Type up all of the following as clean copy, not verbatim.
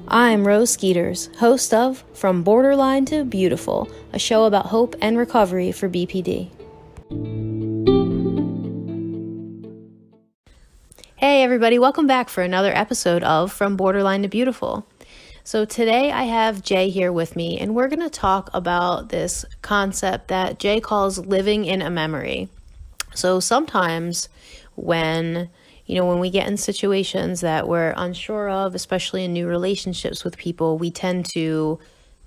I'm Rose Skeeters, host of From Borderline to Beautiful, a show about hope and recovery for BPD. Hey everybody, welcome back for another episode of From Borderline to Beautiful. So today I have Jay here with me, and we're going to talk about this concept that Jay calls living in a memory. So sometimes when we get in situations that we're unsure of, especially in new relationships with people, we tend to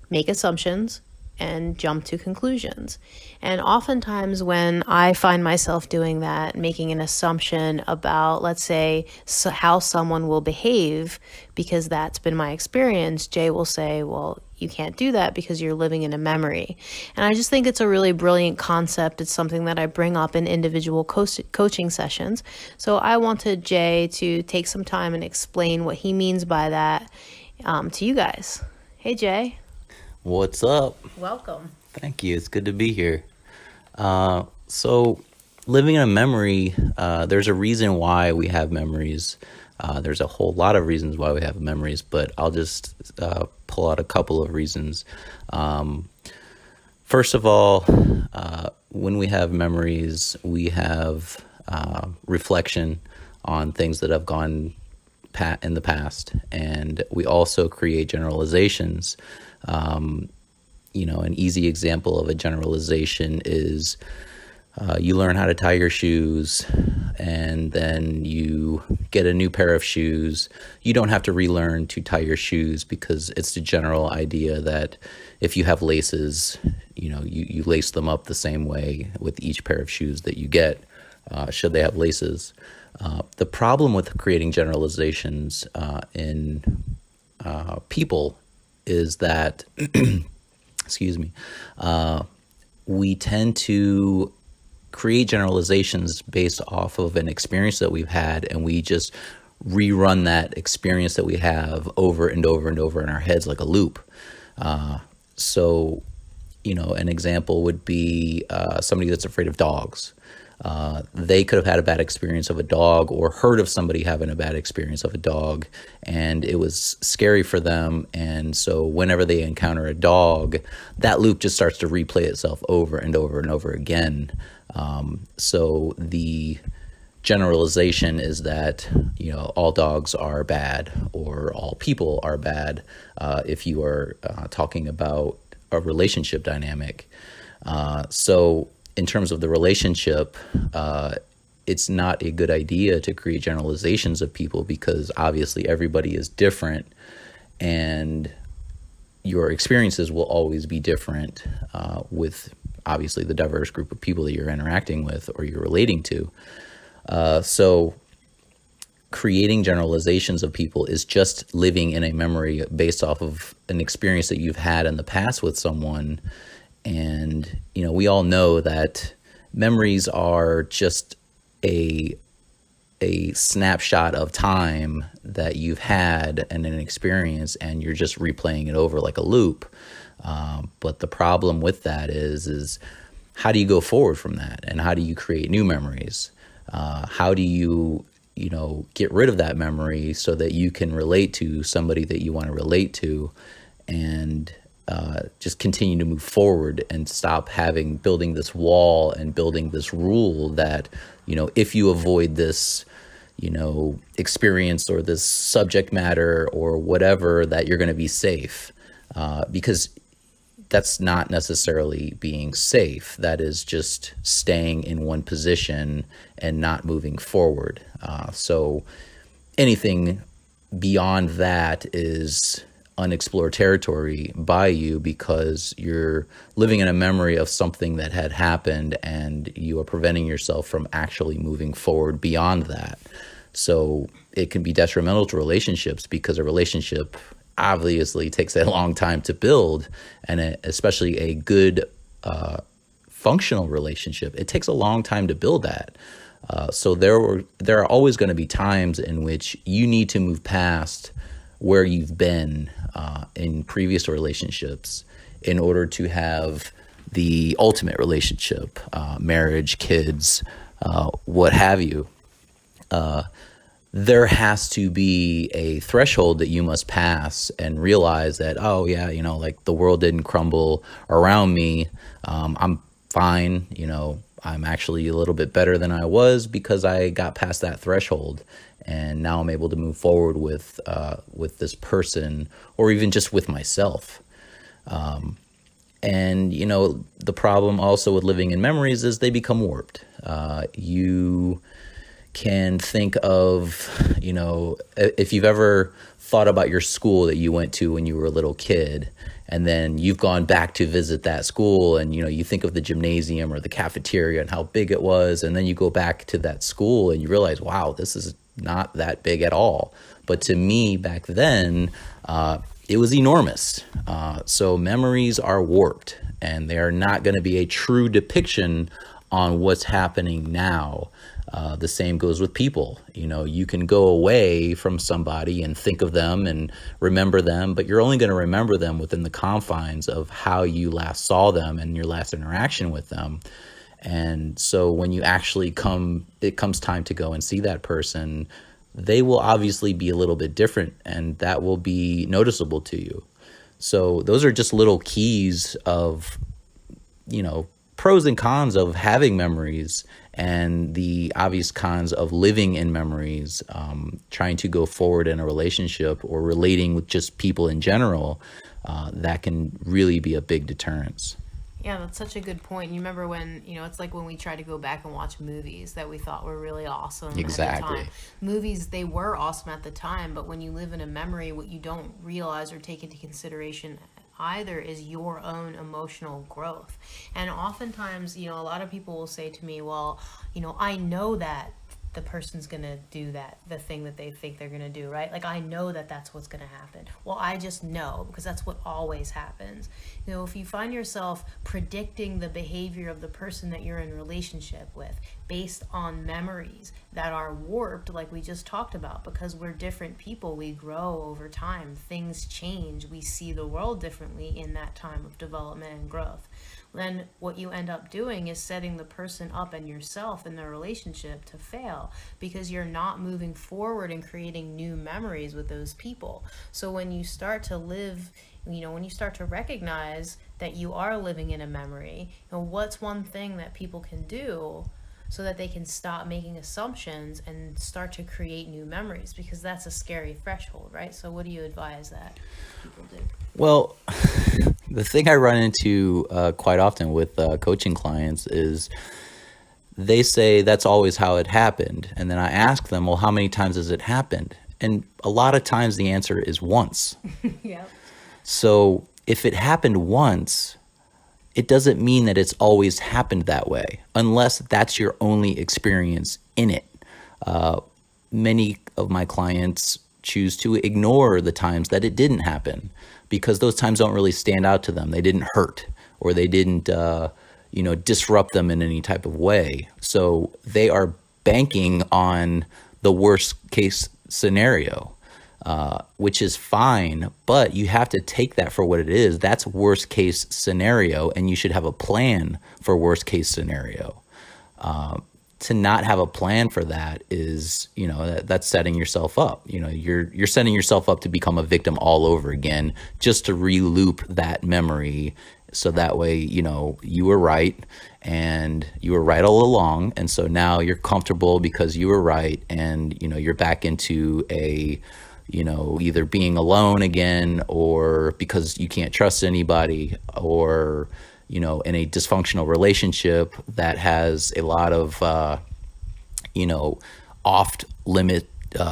make assumptions and jump to conclusions. And oftentimes when I find myself doing that, making an assumption about, let's say, how someone will behave, because that's been my experience, Jay will say, well, you can't do that because you're living in a memory. And I just think it's a really brilliant concept. It's something that I bring up in individual coaching sessions. So I wanted Jay to take some time and explain what he means by that to you guys. Hey, Jay. What's up? Welcome. Thank you. It's good to be here. So living in a memory, there's a reason why we have memories. There's a whole lot of reasons why we have memories, but I'll just pull out a couple of reasons. First of all, when we have memories, we have reflection on things that have gone in the past, and we also create generalizations. An easy example of a generalization is you learn how to tie your shoes, and then you get a new pair of shoes. You don't have to relearn to tie your shoes because it's the general idea that if you have laces, you lace them up the same way with each pair of shoes that you get, should they have laces. The problem with creating generalizations in people is that, we tend to create generalizations based off of an experience that we've had, and we just rerun that experience that we have over and over and over in our heads like a loop. So, an example would be somebody that's afraid of dogs. They could have had a bad experience of a dog or heard of somebody having a bad experience of a dog, and it was scary for them. And so whenever they encounter a dog, that loop just starts to replay itself over and over and over again. So the generalization is that, all dogs are bad or all people are bad if you are talking about a relationship dynamic. So in terms of the relationship, it's not a good idea to create generalizations of people because obviously everybody is different and your experiences will always be different with obviously the diverse group of people that you're interacting with or you're relating to. So creating generalizations of people is just living in a memory based off of an experience that you've had in the past with someone. And, we all know that memories are just a snapshot of time that you've had and an experience, and you're just replaying it over like a loop. But the problem with that is how do you go forward from that? And how do you create new memories? How do you, get rid of that memory so that you can relate to somebody that you want to relate to and just continue to move forward and stop building this wall and building this rule that, if you avoid this, experience or this subject matter or whatever, that you're going to be safe. Because that's not necessarily being safe. That is just staying in one position and not moving forward. So anything beyond that is unexplored territory by you because you're living in a memory of something that had happened and you are preventing yourself from actually moving forward beyond that. So it can be detrimental to relationships because a relationship obviously takes a long time to build, and especially a good functional relationship, it takes a long time to build that. So there are always going to be times in which you need to move past where you've been in previous relationships in order to have the ultimate relationship, marriage, kids, what have you, there has to be a threshold that you must pass and realize that, oh yeah, like the world didn't crumble around me. I'm fine. I'm actually a little bit better than I was because I got past that threshold. And now I'm able to move forward with this person, or even just with myself. And the problem also with living in memories is they become warped. You can think of, if you've ever thought about your school that you went to when you were a little kid, and then you've gone back to visit that school, and you think of the gymnasium or the cafeteria and how big it was, and then you go back to that school and you realize, wow, this is not that big at all. But to me back then, it was enormous. So memories are warped, and they are not going to be a true depiction on what's happening now. The same goes with people. You can go away from somebody and think of them and remember them, but you're only going to remember them within the confines of how you last saw them and your last interaction with them. And so when you actually it comes time to go and see that person, they will obviously be a little bit different, and that will be noticeable to you. So those are just little keys of, pros and cons of having memories, and the obvious cons of living in memories, trying to go forward in a relationship or relating with just people in general. That can really be a big deterrence. Yeah, that's such a good point. You remember when, it's like when we try to go back and watch movies that we thought were really awesome Exactly. at the time. Movies, they were awesome at the time, but when you live in a memory, what you don't realize or take into consideration either is your own emotional growth. And oftentimes, a lot of people will say to me, well, I know that the person's going to do the thing that they think they're going to do, right? Like, I know that that's what's going to happen. Well, I just know, because that's what always happens. If you find yourself predicting the behavior of the person that you're in relationship with based on memories that are warped, like we just talked about, because we're different people, we grow over time, things change, we see the world differently in that time of development and growth, then what you end up doing is setting the person up and yourself in the relationship to fail, because you're not moving forward and creating new memories with those people. So when you start to live, when you start to recognize that you are living in a memory, what's one thing that people can do so that they can stop making assumptions and start to create new memories? Because that's a scary threshold, right? So what do you advise that people do? Well, the thing I run into quite often with coaching clients is they say that's always how it happened. And then I ask them, well, how many times has it happened? And a lot of times the answer is once. Yep. So if it happened once, it doesn't mean that it's always happened that way, unless that's your only experience in it. Many of my clients choose to ignore the times that it didn't happen, because those times don't really stand out to them. They didn't hurt, or they didn't, disrupt them in any type of way. So they are banking on the worst case scenario, which is fine, but you have to take that for what it is. That's worst case scenario, and you should have a plan for worst case scenario. To not have a plan for that is, that's setting yourself up. You're setting yourself up to become a victim all over again, just to re-loop that memory. So that way, you were right, and you were right all along. And so now you're comfortable because you were right, and, you're back into a, either being alone again, or because you can't trust anybody, or, in a dysfunctional relationship that has a lot of, oft limit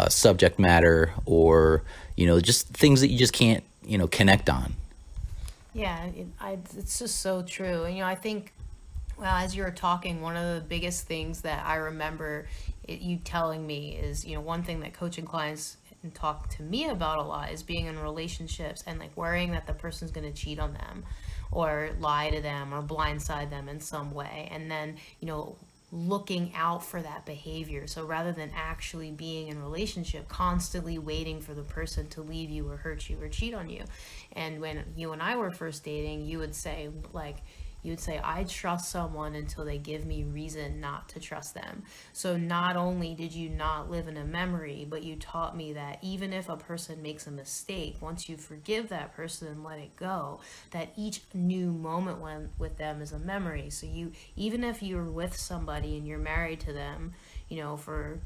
subject matter, or, just things that you just can't, connect on. Yeah, it's just so true. And, I think, well, as you were talking, one of the biggest things that I remember you telling me is, one thing that coaching clients and talk to me about a lot is being in relationships and like worrying that the person's going to cheat on them or lie to them or blindside them in some way. And then, looking out for that behavior. So rather than actually being in a relationship, constantly waiting for the person to leave you or hurt you or cheat on you. And when you and I were first dating, you would say, like, you would say, I trust someone until they give me reason not to trust them. So not only did you not live in a memory, but you taught me that even if a person makes a mistake, once you forgive that person and let it go, that each new moment with them is a memory. So you, even if you're with somebody and you're married to them, for,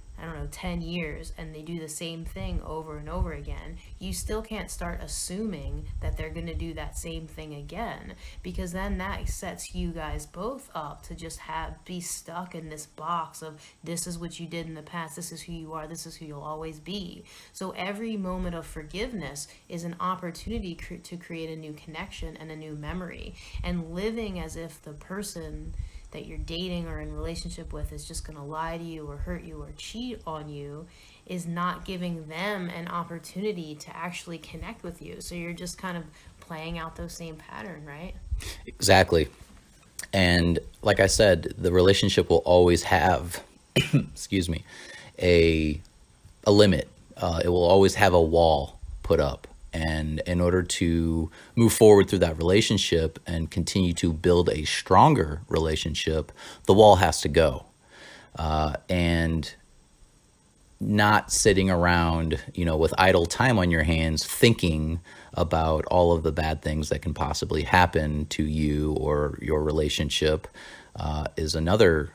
10 years, and they do the same thing over and over again, you still can't start assuming that they're going to do that same thing again, because then that sets you guys both up to just be stuck in this box of, this is what you did in the past, this is who you are, this is who you'll always be. So every moment of forgiveness is an opportunity to create a new connection and a new memory, and living as if the person that you're dating or in relationship with is just going to lie to you or hurt you or cheat on you is not giving them an opportunity to actually connect with you. So you're just kind of playing out those same pattern, right? Exactly. And like I said, the relationship will always have, excuse me, a limit. It will always have a wall put up. And in order to move forward through that relationship and continue to build a stronger relationship, the wall has to go. And not sitting around, with idle time on your hands, thinking about all of the bad things that can possibly happen to you or your relationship, is another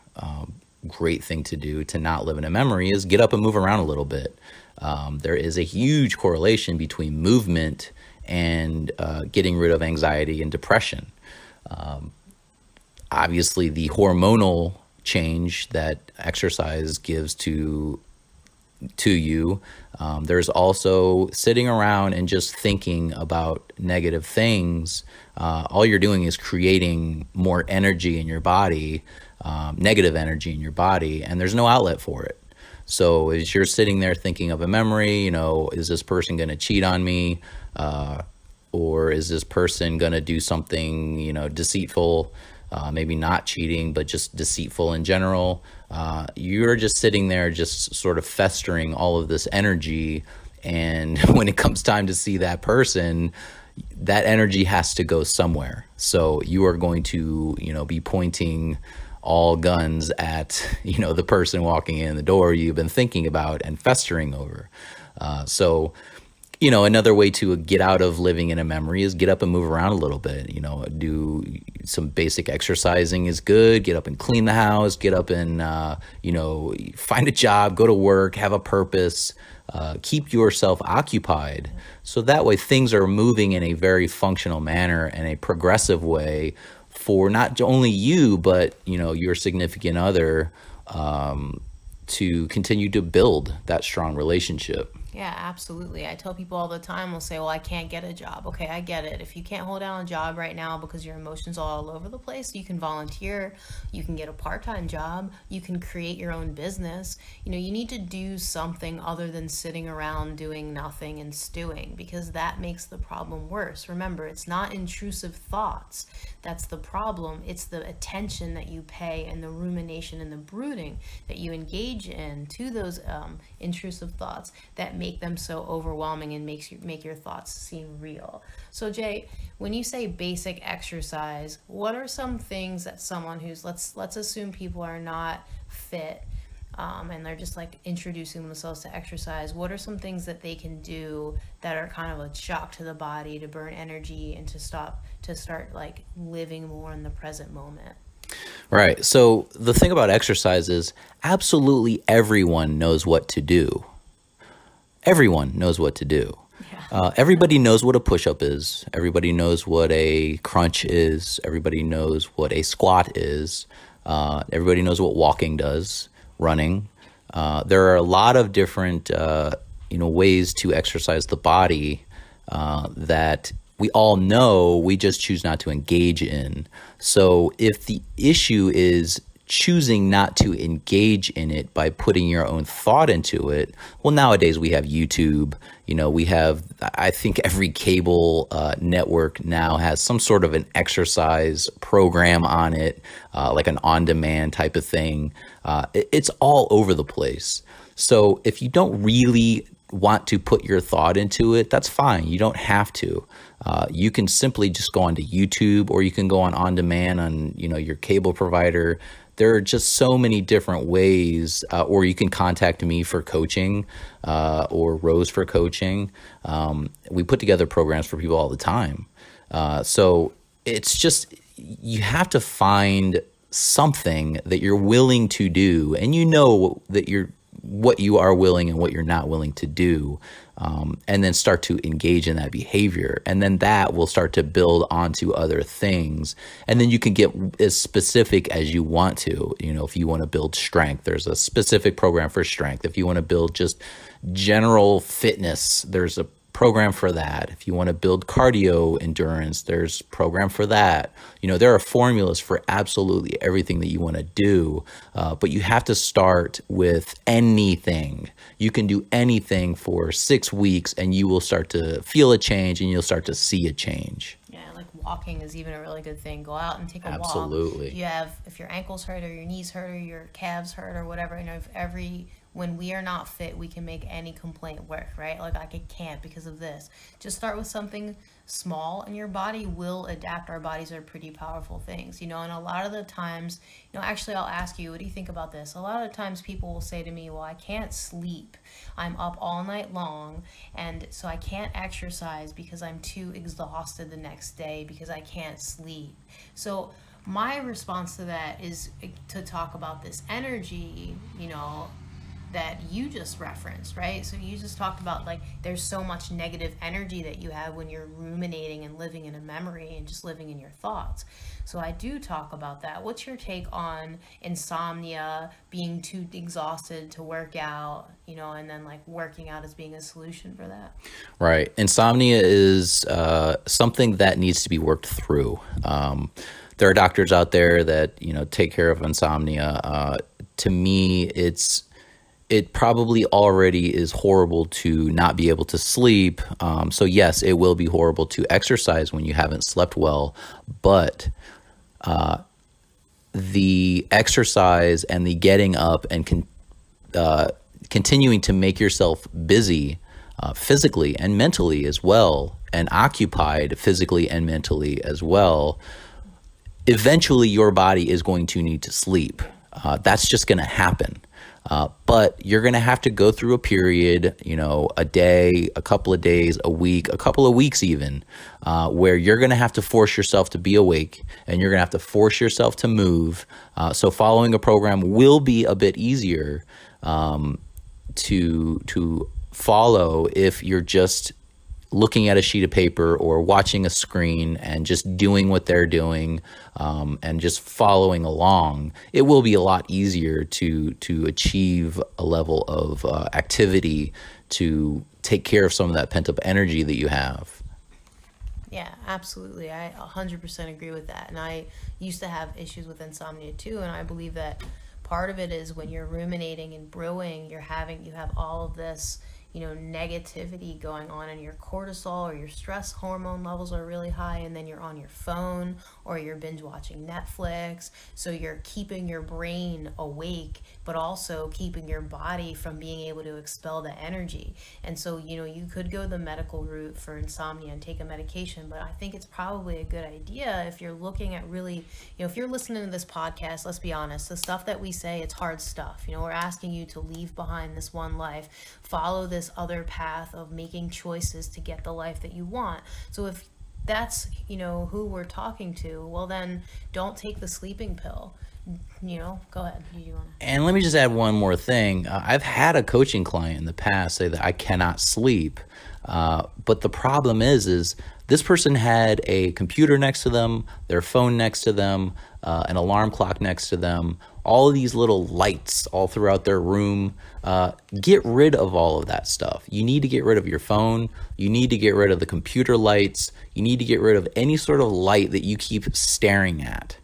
great thing to do to not live in a memory, is get up and move around a little bit. There is a huge correlation between movement and getting rid of anxiety and depression. Obviously, the hormonal change that exercise gives to you. There's also sitting around and just thinking about negative things. All you're doing is creating more energy in your body, negative energy in your body, and there's no outlet for it. So as you're sitting there thinking of a memory, is this person going to cheat on me? Or is this person going to do something, deceitful? Maybe not cheating, but just deceitful in general. You're just sitting there, just sort of festering all of this energy. And when it comes time to see that person, that energy has to go somewhere. So you are going to, be pointing all guns at, the person walking in the door you've been thinking about and festering over. So another way to get out of living in a memory is get up and move around a little bit. Do some basic exercising is good. Get up and clean the house. Get up and, find a job, go to work, have a purpose, keep yourself occupied. So that way things are moving in a very functional manner and a progressive way for not only you, but, your significant other, to continue to build that strong relationship. Yeah, absolutely. I tell people all the time, we'll say, well, I can't get a job. Okay, I get it. If you can't hold down a job right now because your emotions are all over the place, you can volunteer, you can get a part-time job, you can create your own business. You need to do something other than sitting around doing nothing and stewing, because that makes the problem worse. Remember, it's not intrusive thoughts that's the problem. It's the attention that you pay and the rumination and the brooding that you engage in to those intrusive thoughts that make them so overwhelming and make your thoughts seem real. So Jay, when you say basic exercise, what are some things that someone who's, let's assume people are not fit, and they're just like introducing themselves to exercise, what are some things that they can do that are kind of a shock to the body to burn energy and to start like living more in the present moment? Right. So the thing about exercise is absolutely everyone knows what to do. Everyone knows what to do. Yeah. Everybody knows what a push-up is. Everybody knows what a crunch is. Everybody knows what a squat is. Everybody knows what walking does, running. There are a lot of different ways to exercise the body that we all know, we just choose not to engage in. So if the issue is choosing not to engage in it by putting your own thought into it, well, nowadays we have YouTube. We have, I think every cable network now has some sort of an exercise program on it, like an on-demand type of thing. It's all over the place. So if you don't really want to put your thought into it, that's fine. You don't have to. You can simply just go onto YouTube, or you can go on-demand on your cable provider. There are just so many different ways, or you can contact me for coaching, or Rose for coaching. We put together programs for people all the time. So it's just, you have to find something that you're willing to do, and that what you are willing and what you're not willing to do, and then start to engage in that behavior. And then that will start to build onto other things. And then you can get as specific as you want to. If you want to build strength, there's a specific program for strength. If you want to build just general fitness, there's a program for that. If you want to build cardio endurance, there's a program for that. There are formulas for absolutely everything that you want to do, but you have to start with anything. You can do anything for 6 weeks, and you will start to feel a change, and you'll start to see a change. Yeah, like walking is even a really good thing. Go out and take a walk. Absolutely. If your ankles hurt or your knees hurt or your calves hurt or whatever, when we are not fit, we can make any complaint work, right? Like I can't because of this. Just start with something small, and your body will adapt. Our bodies are pretty powerful things, and a lot of the times, actually I'll ask you, what do you think about this? A lot of the times people will say to me, well, I can't sleep. I'm up all night long, and so I can't exercise because I'm too exhausted the next day because I can't sleep. So my response to that is to talk about this energy, that you just referenced, right? So you just talked about, like, there's so much negative energy that you have when you're ruminating and living in a memory and just living in your thoughts. So I do talk about that. What's your take on insomnia, being too exhausted to work out, and then like working out as being a solution for that? Right. Insomnia is something that needs to be worked through. There are doctors out there that, take care of insomnia. To me, it probably already is horrible to not be able to sleep. So yes, it will be horrible to exercise when you haven't slept well, but the exercise and the getting up and continuing to make yourself busy physically and mentally as well, and occupied physically and mentally as well, eventually your body is going to need to sleep. That's just going to happen. But you're going to have to go through a period, a day, a couple of days, a week, a couple of weeks even, where you're going to have to force yourself to be awake, and you're going to have to force yourself to move. So following a program will be a bit easier to follow if you're just looking at a sheet of paper or watching a screen and just doing what they're doing, and just following along. It will be a lot easier to achieve a level of activity to take care of some of that pent-up energy that you have. Yeah, absolutely. I 100% agree with that. And I used to have issues with insomnia too, and I believe that part of it is when you're ruminating and brewing, you have all of this negativity going on, and your cortisol or your stress hormone levels are really high, and then you're on your phone or you're binge watching Netflix. So you're keeping your brain awake, but also keeping your body from being able to expel the energy. And so, you could go the medical route for insomnia and take a medication, but I think it's probably a good idea if you're looking at really, if you're listening to this podcast, let's be honest, the stuff that we say, it's hard stuff. We're asking you to leave behind this one life, follow this other path of making choices to get the life that you want. So if that's who we're talking to, well then don't take the sleeping pill. Go ahead. And let me just add one more thing. I've had a coaching client in the past say that I cannot sleep, but the problem is this person had a computer next to them, their phone next to them, an alarm clock next to them, all of these little lights all throughout their room. Get rid of all of that stuff. You need to get rid of your phone. You need to get rid of the computer lights. You need to get rid of any sort of light that you keep staring at.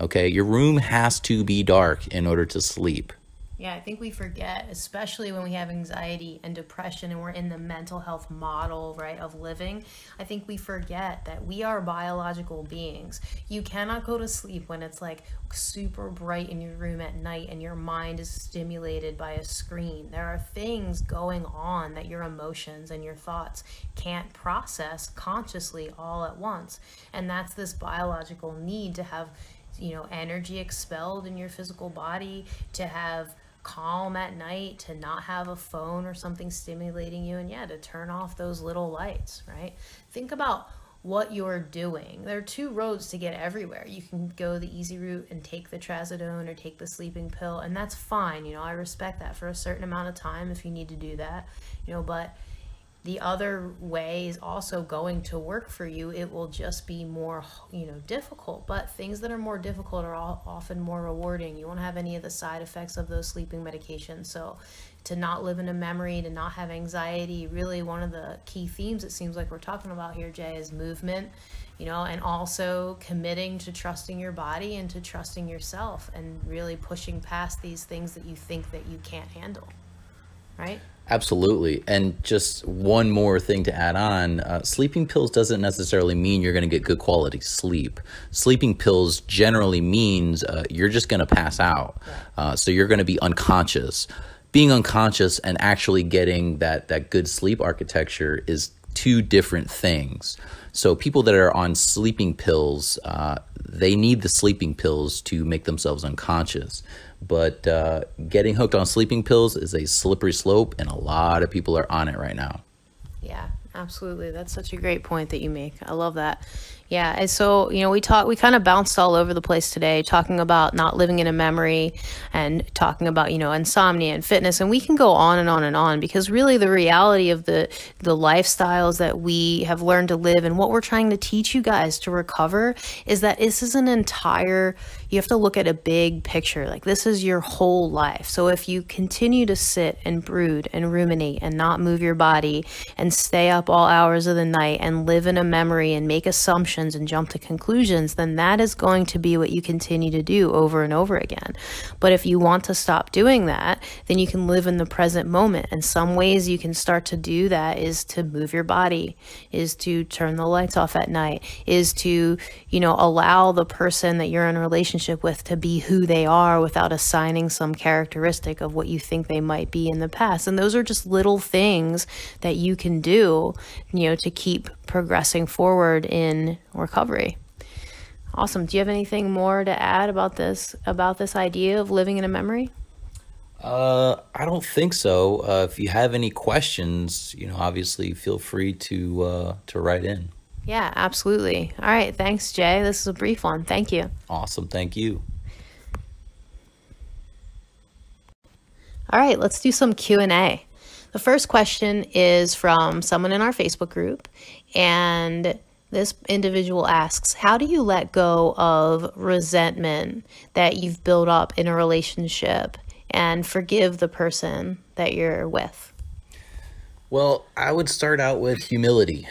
Okay, your room has to be dark in order to sleep. Yeah, I think we forget, especially when we have anxiety and depression and we're in the mental health model, right, of living. I think we forget that we are biological beings. You cannot go to sleep when it's like super bright in your room at night and your mind is stimulated by a screen. There are things going on that your emotions and your thoughts can't process consciously all at once. And that's this biological need to have, energy expelled in your physical body, to have calm at night, to not have a phone or something stimulating you, and to turn off those little lights, right? Think about what you're doing. There are two roads to get everywhere. You can go the easy route and take the trazodone or take the sleeping pill, and that's fine. I respect that for a certain amount of time if you need to do that, but the other way is also going to work for you. It will just be more, difficult. But things that are more difficult are often more rewarding. You won't have any of the side effects of those sleeping medications. So to not live in a memory, to not have anxiety, really one of the key themes it seems like we're talking about here, Jay, is movement, and also committing to trusting your body and to trusting yourself and really pushing past these things that you think that you can't handle, right? Absolutely. And just one more thing to add on, sleeping pills doesn't necessarily mean you're going to get good quality sleep. Sleeping pills generally means you're just going to pass out. So you're going to be unconscious. Being unconscious and actually getting that good sleep architecture is two different things. So people that are on sleeping pills, they need the sleeping pills to make themselves unconscious. But getting hooked on sleeping pills is a slippery slope, and a lot of people are on it right now. Yeah, absolutely. That's such a great point that you make. I love that. Yeah, and so, we kind of bounced all over the place today, talking about not living in a memory and talking about, insomnia and fitness. And we can go on and on and on, because really the reality of the lifestyles that we have learned to live and what we're trying to teach you guys to recover is that this is you have to look at a big picture. Like, this is your whole life. So if you continue to sit and brood and ruminate and not move your body and stay up all hours of the night and live in a memory and make assumptions and jump to conclusions, then that is going to be what you continue to do over and over again. But if you want to stop doing that, then you can live in the present moment. And some ways you can start to do that is to move your body, is to turn the lights off at night, is to, allow the person that you're in a relationship with to be who they are without assigning some characteristic of what you think they might be in the past. And those are just little things that you can do, to keep progressing forward in recovery. Awesome. Do you have anything more to add about this idea of living in a memory? I don't think so. If you have any questions, obviously feel free to write in. Yeah, absolutely. All right. Thanks, Jay. This is a brief one. Thank you. Awesome. Thank you. All right. Let's do some Q&A. The first question is from someone in our Facebook group, and this individual asks, how do you let go of resentment that you've built up in a relationship and forgive the person that you're with? Well, I would start out with humility,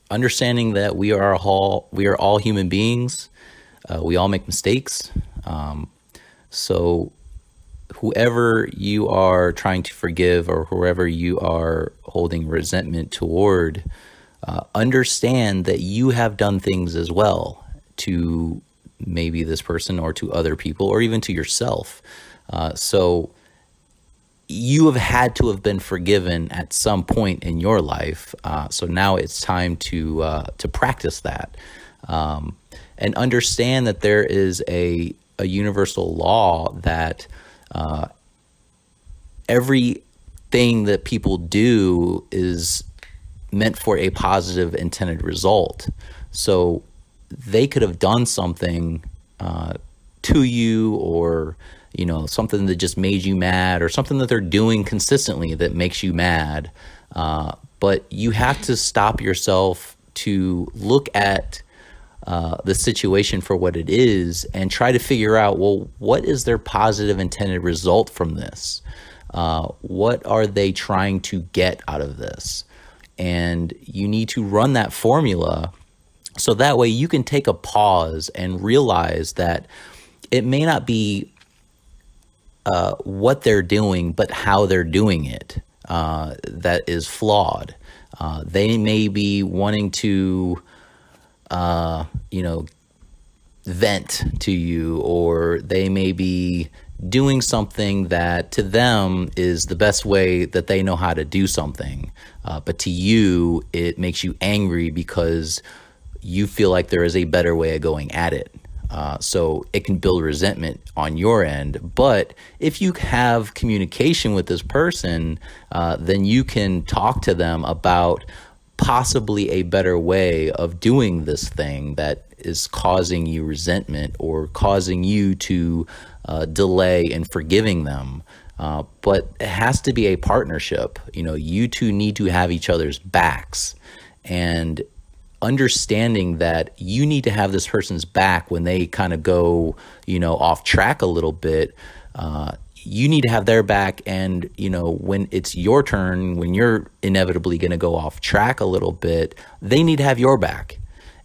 understanding that we are all human beings. We all make mistakes. So whoever you are trying to forgive or whoever you are holding resentment toward, understand that you have done things as well to maybe this person or to other people or even to yourself. So you have had to have been forgiven at some point in your life. So now it's time to practice that, and understand that there is a universal law that everything that people do is meant for a positive intended result. So they could have done something to you, or something that just made you mad, or something that they're doing consistently that makes you mad. But you have to stop yourself to look at the situation for what it is and try to figure out, well, what is their positive intended result from this? What are they trying to get out of this? And you need to run that formula So that way you can take a pause and realize that it may not be what they're doing, but how they're doing it that is flawed. They may be wanting to, vent to you, or they may be doing something that to them is the best way that they know how to do something. But to you, it makes you angry because you feel like there is a better way of going at it. So it can build resentment on your end. But if you have communication with this person, then you can talk to them about possibly a better way of doing this thing that is causing you resentment or causing you to delay in forgiving them. But it has to be a partnership. You two need to have each other's backs, and understanding that you need to have this person's back when they kind of go, off track a little bit. You need to have their back, and when it's your turn, when you're inevitably going to go off track a little bit, they need to have your back.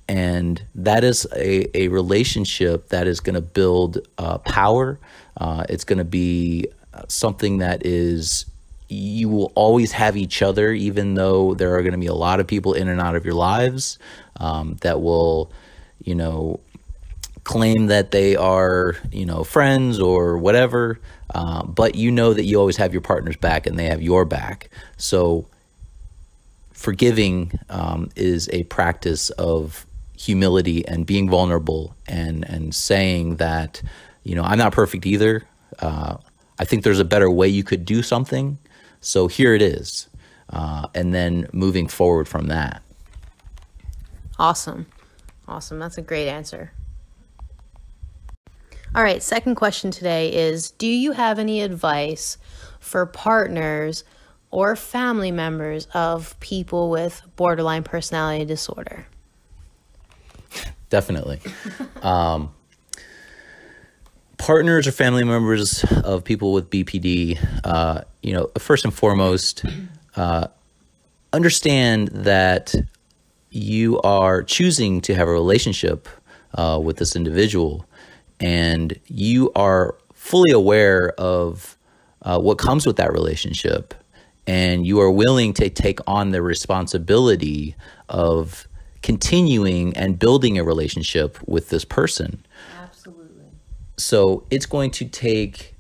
And that is a relationship that is going to build power. It's going to be something that is, you will always have each other, even though there are going to be a lot of people in and out of your lives that will, claim that they are, friends or whatever. But you know that you always have your partner's back and they have your back. So forgiving is a practice of humility and being vulnerable and saying that, I'm not perfect either. I think there's a better way you could do something. So here it is. And then moving forward from that. Awesome. That's a great answer. All right, second question today is, do you have any advice for partners or family members of people with borderline personality disorder? Definitely. Partners or family members of people with BPD, first and foremost, understand that you are choosing to have a relationship with this individual, and you are fully aware of what comes with that relationship, and you are willing to take on the responsibility of continuing and building a relationship with this person. Absolutely. So it's going to take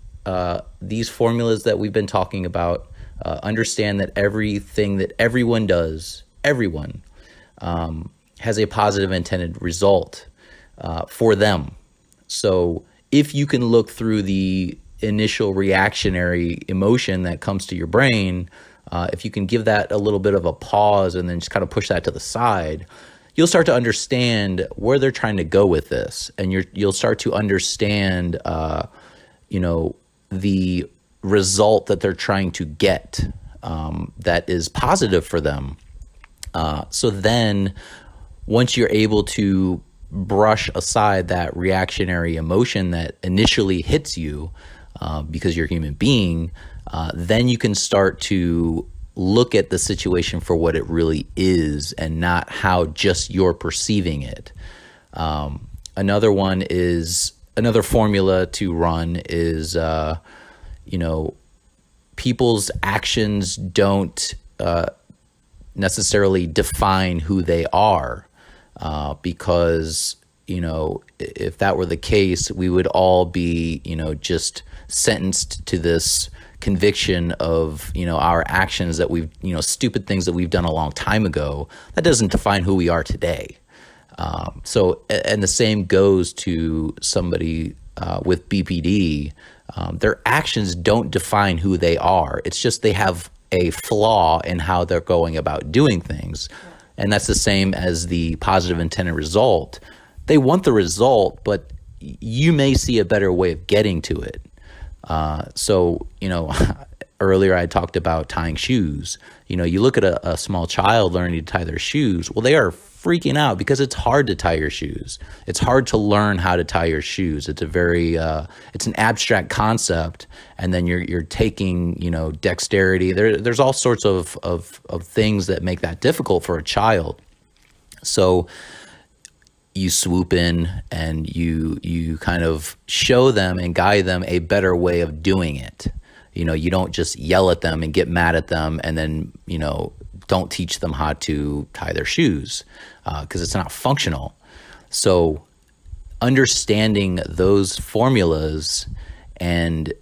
these formulas that we've been talking about, understand that everything that everyone does, has a positive intended result for them. So if you can look through the initial reactionary emotion that comes to your brain, if you can give that a little bit of a pause and then just kind of push that to the side, you'll start to understand where they're trying to go with this, and you'll start to understand, the result that they're trying to get that is positive for them. So then, once you're able to brush aside that reactionary emotion that initially hits you, because you're a human being, then you can start to look at the situation for what it really is and not how just you're perceiving it. Another formula to run is, people's actions don't necessarily define who they are, because, if that were the case, we would all be, just sentenced to this conviction of, our actions that we've, stupid things that we've done a long time ago. That doesn't define who we are today. And the same goes to somebody with BPD. Their actions don't define who they are. It's just they have a flaw in how they're going about doing things. And that's the same as the positive intended result. They want the result, but you may see a better way of getting to it. Earlier I talked about tying shoes. You look at a small child learning to tie their shoes. Well, they are freaking out because it's hard to tie your shoes. It's hard to learn how to tie your shoes. It's it's an abstract concept, and then you're taking, dexterity. There's all sorts of things that make that difficult for a child. So you swoop in and you kind of show them and guide them a better way of doing it. You don't just yell at them and get mad at them and then, don't teach them how to tie their shoes, because it's not functional. So understanding those formulas and,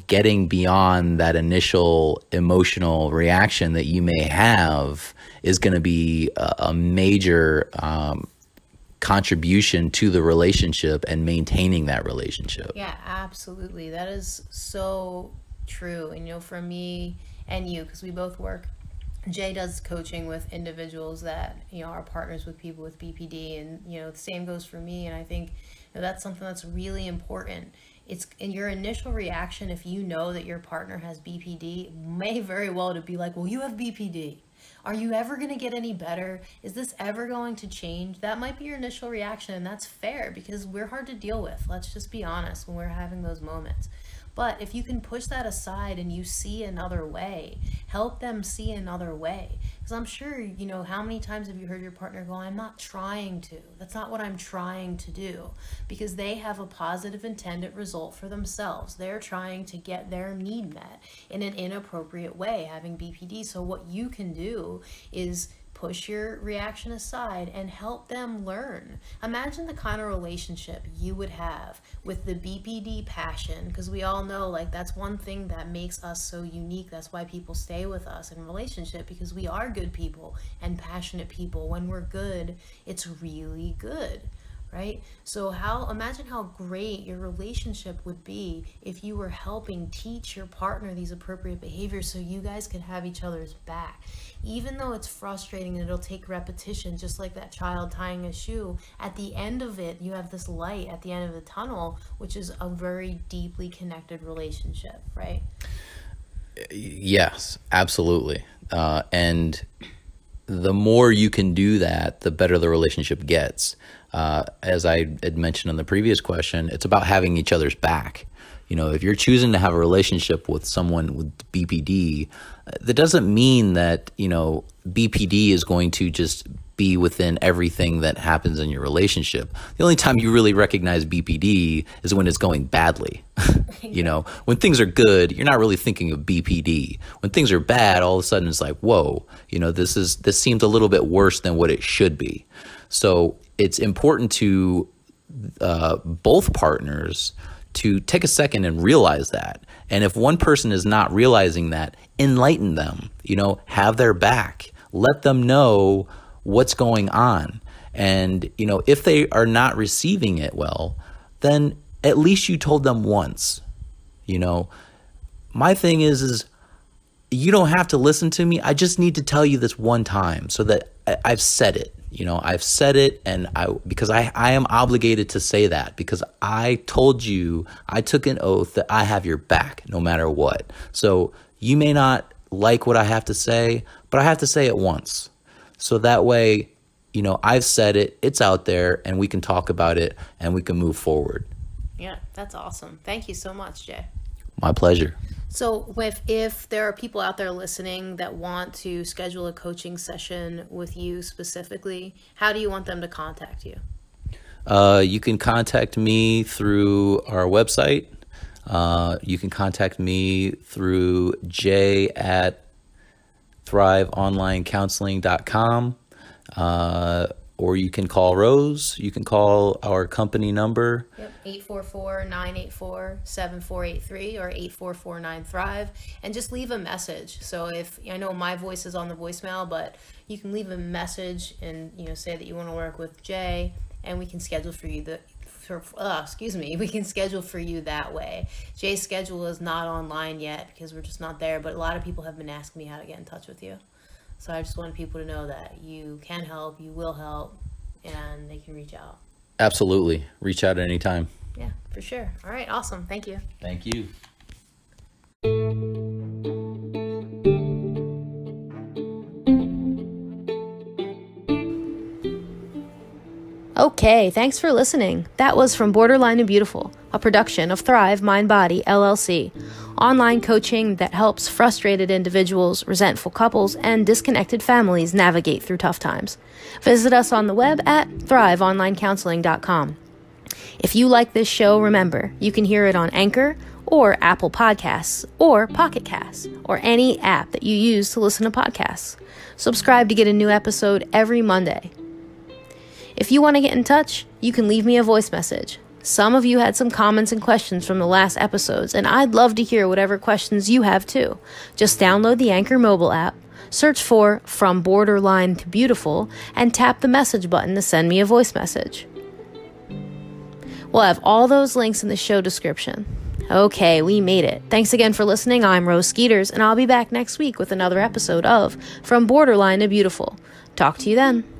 getting beyond that initial emotional reaction that you may have is going to be a major contribution to the relationship and maintaining that relationship. Yeah, absolutely. That is so true. And, for me and you, because we both work, Jay does coaching with individuals that, are partners with people with BPD. And, the same goes for me. And I think that's something that's really important. It's in your initial reaction, if you know that your partner has BPD, may very well to be like, well, you have BPD. Are you ever going to get any better? Is this ever going to change? That might be your initial reaction, and that's fair because we're hard to deal with. Let's just be honest when we're having those moments. But if you can push that aside and you see another way, help them see another way. Because I'm sure, how many times have you heard your partner go, I'm not trying to. That's not what I'm trying to do. Because they have a positive intended result for themselves. They're trying to get their need met in an inappropriate way, having BPD. So what you can do is push your reaction aside and help them learn. Imagine the kind of relationship you would have with the BPD passion, because we all know that's one thing that makes us so unique. That's why people stay with us in relationship, because we are good people and passionate people. When we're good, it's really good. Right? So imagine how great your relationship would be if you were helping teach your partner these appropriate behaviors so you guys could have each other's back. Even though it's frustrating and it'll take repetition, just like that child tying a shoe, at the end of it, you have this light at the end of the tunnel, which is a very deeply connected relationship, right? Yes, absolutely. And the more you can do that, the better the relationship gets. As I had mentioned in the previous question, it's about having each other's back. If you're choosing to have a relationship with someone with BPD, that doesn't mean that, BPD is going to just be within everything that happens in your relationship. The only time you really recognize BPD is when it's going badly. When things are good, you're not really thinking of BPD. When things are bad, all of a sudden it's like, whoa, this seems a little bit worse than what it should be. So it's important to both partners to take a second and realize that. And if one person is not realizing that, enlighten them, have their back, let them know what's going on. And, if they are not receiving it well, then at least you told them once. My thing is you don't have to listen to me. I just need to tell you this one time so that I've said it. I've said it, and because I am obligated to say that, because I told you, I took an oath that I have your back no matter what. So you may not like what I have to say, but I have to say it once. So that way, I've said it, it's out there, and we can talk about it, and we can move forward. Yeah, that's awesome. Thank you so much, Jay. My pleasure. So if there are people out there listening that want to schedule a coaching session with you specifically, how do you want them to contact you? You can contact me through our website. You can contact me through jay@thriveonlinecounseling.com. Or you can call Rose. You can call our company number. Yep, 844-984-7483 or 844-9-THRIVE. And just leave a message. So I know my voice is on the voicemail, but you can leave a message and say that you want to work with Jay, and we can schedule for you we can schedule for you that way. Jay's schedule is not online yet because we're just not there, but a lot of people have been asking me how to get in touch with you. So I just want people to know that you can help, you will help, and they can reach out. Absolutely. Reach out at any time. Yeah, for sure. All right, awesome. Thank you. Thank you. Okay, thanks for listening. That was From Borderline to Beautiful, a production of Thrive Mind Body, LLC. online coaching that helps frustrated individuals, resentful couples, and disconnected families navigate through tough times. Visit us on the web at thriveonlinecounseling.com. If you like this show, remember, you can hear it on Anchor or Apple Podcasts or Pocket Casts or any app that you use to listen to podcasts. Subscribe to get a new episode every Monday. If you want to get in touch, you can leave me a voice message. Some of you had some comments and questions from the last episodes, and I'd love to hear whatever questions you have too. Just download the Anchor mobile app, search for From Borderline to Beautiful, and tap the message button to send me a voice message. We'll have all those links in the show description. Okay, we made it. Thanks again for listening. I'm Rose Skeeters, and I'll be back next week with another episode of From Borderline to Beautiful. Talk to you then.